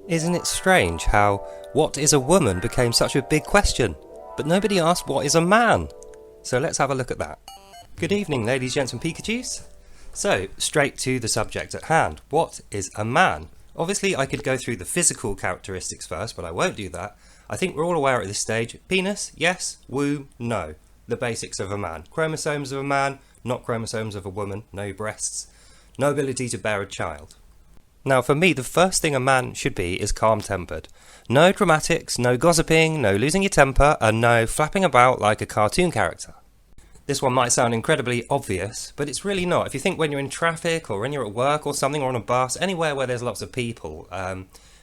Isn't it strange how what is a woman became such a big question, but nobody asked what is a man? So let's have a look at that. Good evening, ladies, gents and Pikachus. So, straight to the subject at hand. What is a man? Obviously, I could go through the physical characteristics first, but I won't do that. I think we're all aware at this stage. Penis, yes. Womb, no. The basics of a man. Chromosomes of a man, not chromosomes of a woman. No breasts. No ability to bear a child. Now, for me, the first thing a man should be is calm-tempered. No dramatics, no gossiping, no losing your temper, and no flapping about like a cartoon character. This one might sound incredibly obvious, but it's really not. If you think when you're in traffic, or when you're at work or something, or on a bus, anywhere where there's lots of people,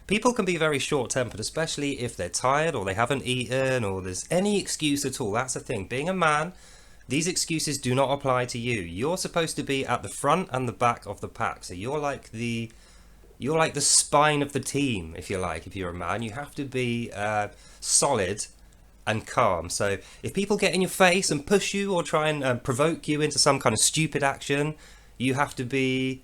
people can be very short-tempered, especially if they're tired, or they haven't eaten, or there's any excuse at all. That's the thing. Being a man, these excuses do not apply to you. You're supposed to be at the front and the back of the pack, so you're like the spine of the team, if you like. If you're a man, you have to be solid and calm. So if people get in your face and push you or try and provoke you into some kind of stupid action, you have to be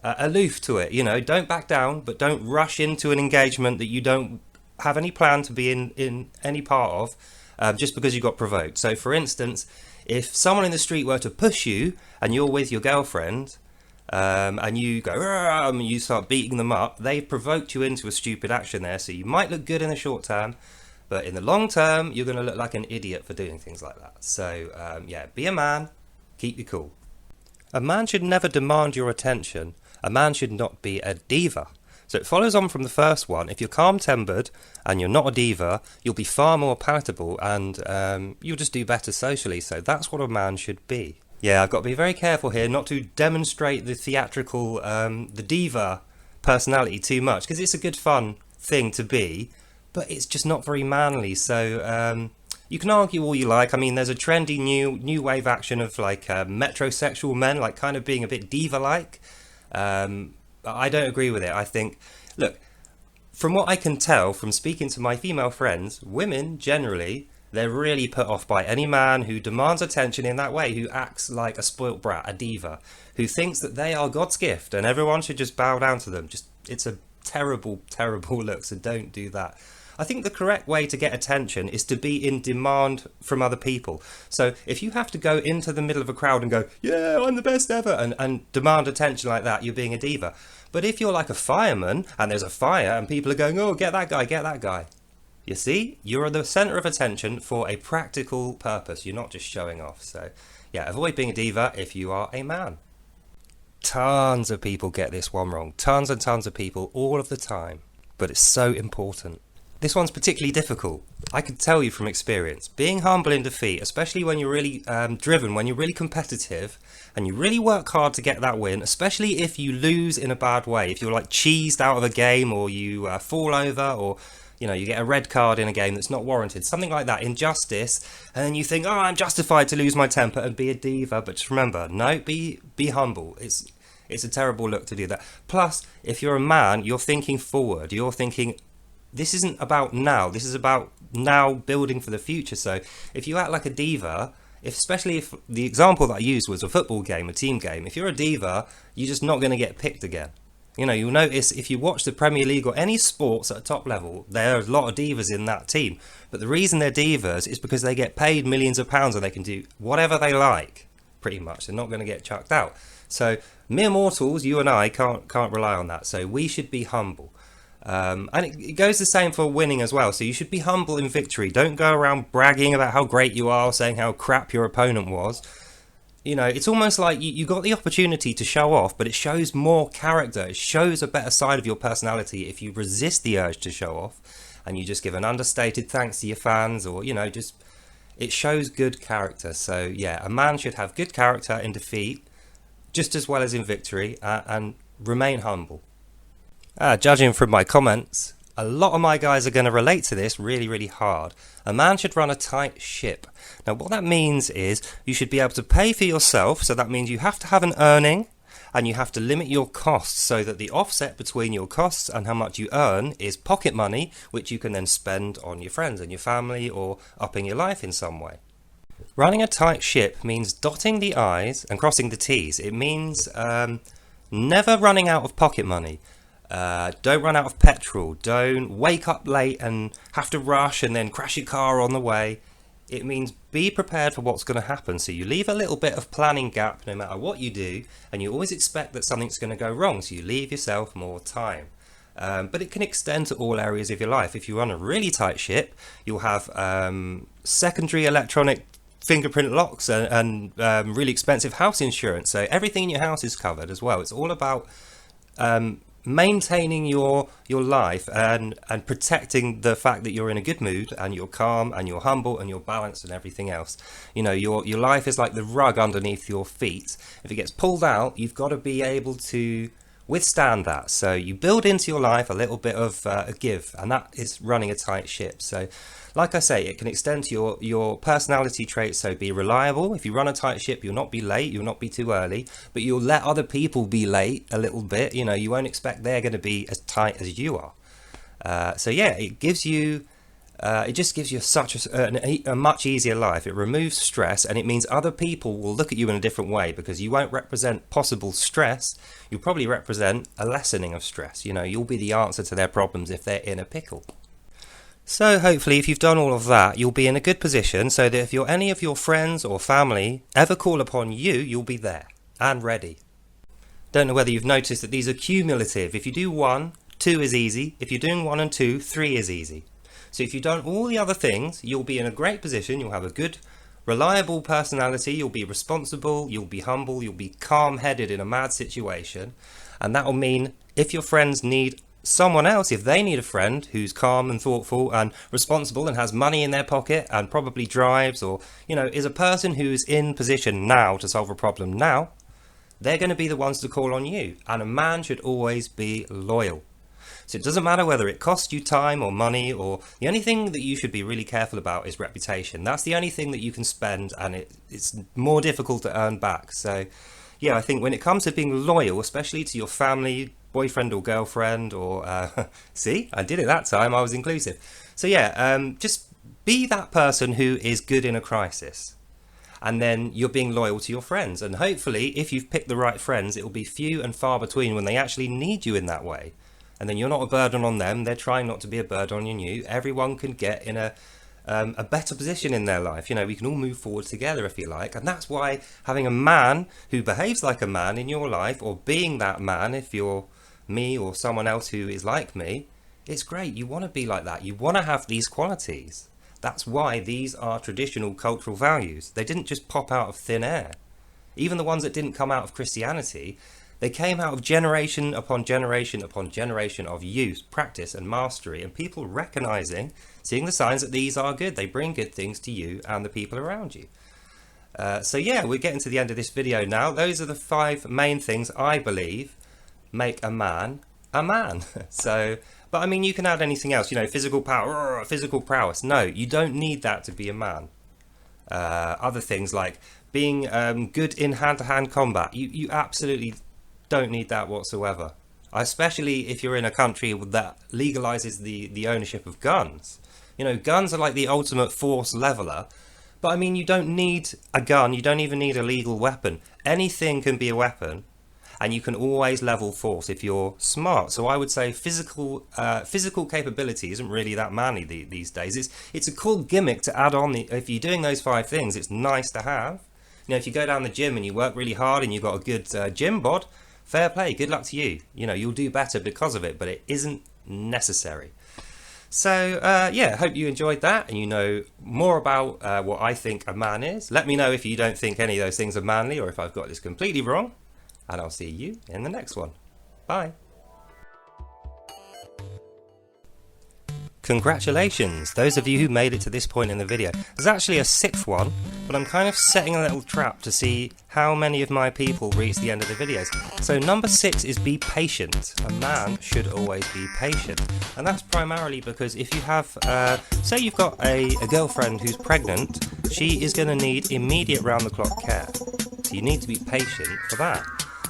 aloof to it. You know, don't back down, but don't rush into an engagement that you don't have any plan to be in any part of, just because you got provoked. So for instance, if someone in the street were to push you and you're with your girlfriend, and you go, and you start beating them up, they've provoked you into a stupid action there. So you might look good in the short term, but in the long term, you're going to look like an idiot for doing things like that. So, be a man, keep you cool. A man should never demand your attention. A man should not be a diva. So it follows on from the first one. If you're calm-tempered and you're not a diva, you'll be far more palatable and you'll just do better socially. So that's what a man should be. Yeah, I've got to be very careful here not to demonstrate the theatrical, the diva personality too much, because it's a good fun thing to be, but it's just not very manly. So you can argue all you like. I mean, there's a trendy new wave action of like metrosexual men, like kind of being a bit diva-like. I don't agree with it. I think, look, from what I can tell from speaking to my female friends, women generally, they're really put off by any man who demands attention in that way, who acts like a spoilt brat, a diva, who thinks that they are God's gift and everyone should just bow down to them. It's a terrible, terrible look, so don't do that. I think the correct way to get attention is to be in demand from other people. So if you have to go into the middle of a crowd and go, yeah, I'm the best ever, and demand attention like that, you're being a diva. But if you're like a fireman and there's a fire and people are going, oh, get that guy. You see, you're the centre of attention for a practical purpose. You're not just showing off. So, yeah, avoid being a diva if you are a man. Tons of people get this one wrong. Tons and tons of people all of the time. But it's so important. This one's particularly difficult. I can tell you from experience. Being humble in defeat, especially when you're really driven, when you're really competitive, and you really work hard to get that win, especially if you lose in a bad way. If you're like cheesed out of a game, or you fall over, or you get a red card in a game that's not warranted, something like that, injustice, and then you think, oh, I'm justified to lose my temper and be a diva. But just remember, no, be humble. It's a terrible look to do that. Plus, if you're a man, you're thinking forward. You're thinking, this isn't about now. This is about now building for the future. So if you act like a diva, especially if the example that I used was a football game, a team game, if you're a diva, you're just not going to get picked again. You'll notice if you watch the Premier League or any sports at a top level, there are a lot of divas in that team. But the reason they're divas is because they get paid millions of pounds and they can do whatever they like, pretty much. They're not going to get chucked out. So mere mortals, you and I, can't rely on that. So we should be humble. And it goes the same for winning as well. So you should be humble in victory. Don't go around bragging about how great you are, saying how crap your opponent was. It's almost like you got the opportunity to show off, but it shows more character. It shows a better side of your personality if you resist the urge to show off and you just give an understated thanks to your fans, or, it shows good character. So, yeah, a man should have good character in defeat just as well as in victory, and remain humble. Judging from my comments, a lot of my guys are going to relate to this really, really hard. A man should run a tight ship. Now, what that means is you should be able to pay for yourself. So that means you have to have an earning and you have to limit your costs so that the offset between your costs and how much you earn is pocket money, which you can then spend on your friends and your family or upping your life in some way. Running a tight ship means dotting the I's and crossing the T's. It means never running out of pocket money. Don't run out of petrol. Don't wake up late and have to rush and then crash your car on the way. It means be prepared for what's going to happen. So you leave a little bit of planning gap no matter what you do, and you always expect that something's going to go wrong, so you leave yourself more time. But it can extend to all areas of your life. If you run a really tight ship, you'll have secondary electronic fingerprint locks and really expensive house insurance. So everything in your house is covered as well. It's all about maintaining your life and protecting the fact that you're in a good mood and you're calm and you're humble and you're balanced and everything else. You know, your life is like the rug underneath your feet. If it gets pulled out, you've got to be able to withstand that. So you build into your life a little bit of a give, and that is running a tight ship. So like I say, it can extend to your personality traits. So be reliable. If you run a tight ship, you'll not be late, you'll not be too early, but you'll let other people be late a little bit. You know, you won't expect they're going to be as tight as you are. So yeah, it gives you it just gives you such a much easier life. It removes stress, and it means other people will look at you in a different way, because you won't represent possible stress. You'll probably represent a lessening of stress. You know, you'll be the answer to their problems if they're in a pickle. So hopefully, if you've done all of that, you'll be in a good position so that if any of your friends or family ever call upon you, you'll be there and ready. Don't know whether you've noticed that these are cumulative. If you do 1, 2 is easy. If you're doing 1 and 2, 3 is easy. So if you've done all the other things, you'll be in a great position. You'll have a good, reliable personality. You'll be responsible. You'll be humble. You'll be calm-headed in a mad situation. And that will mean if your friends need someone else, if they need a friend who's calm and thoughtful and responsible and has money in their pocket and probably drives, or, you know, is a person who's in position now to solve a problem now, they're going to be the ones to call on you. And a man should always be loyal. So it doesn't matter whether it costs you time or money, or the only thing that you should be really careful about is reputation. That's the only thing that you can spend, and it's more difficult to earn back. So yeah, I think when it comes to being loyal, especially to your family, boyfriend or girlfriend, or see, I did it that time, I was inclusive. So yeah, just be that person who is good in a crisis. And then you're being loyal to your friends. And hopefully, if you've picked the right friends, it will be few and far between when they actually need you in that way. And then you're not a burden on them. They're trying not to be a burden on you. Everyone can get in a better position in their life. You know, we can all move forward together, if you like. And that's why having a man who behaves like a man in your life, or being that man, if you're me or someone else who is like me, it's great. You want to be like that. You want to have these qualities. That's why these are traditional cultural values. They didn't just pop out of thin air. Even the ones that didn't come out of Christianity, they came out of generation upon generation upon generation of use, practice and mastery, and people recognizing, seeing the signs that these are good. They bring good things to you and the people around you. So yeah, we're getting to the end of this video now. Those are the 5 main things I believe make a man a man. So, but I mean, you can add anything else, you know, physical power, physical prowess. No, you don't need that to be a man. Other things like being good in hand-to-hand combat, you absolutely don't need that whatsoever, especially if you're in a country that legalizes the ownership of guns. You know, guns are like the ultimate force leveler, but I mean, you don't need a gun, you don't even need a legal weapon. Anything can be a weapon, and you can always level force if you're smart. So I would say physical capability isn't really that manly these days. It's a cool gimmick to add on. If you're doing those 5 things, it's nice to have. You know, if you go down the gym and you work really hard and you've got a good gym bod, fair play, good luck to you. You know, you'll do better because of it, but it isn't necessary. So yeah, hope you enjoyed that and you know more about what I think a man is. Let me know if you don't think any of those things are manly, or if I've got this completely wrong, and I'll see you in the next one. Bye. Congratulations, those of you who made it to this point in the video. There's actually a 6th one, but I'm kind of setting a little trap to see how many of my people reach the end of the videos. So number 6 is be patient. A man should always be patient. And that's primarily because if you have, say you've got a girlfriend who's pregnant, she is going to need immediate round-the-clock care. So you need to be patient for that.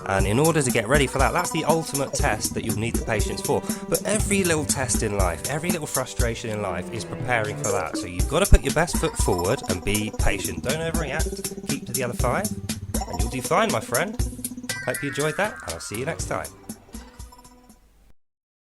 And in order to get ready for that, that's the ultimate test that you'll need the patience for. But every little test in life, every little frustration in life is preparing for that. So you've got to put your best foot forward and be patient. Don't overreact. Keep to the other 5 and you'll do fine, my friend. Hope you enjoyed that, and I'll see you next time.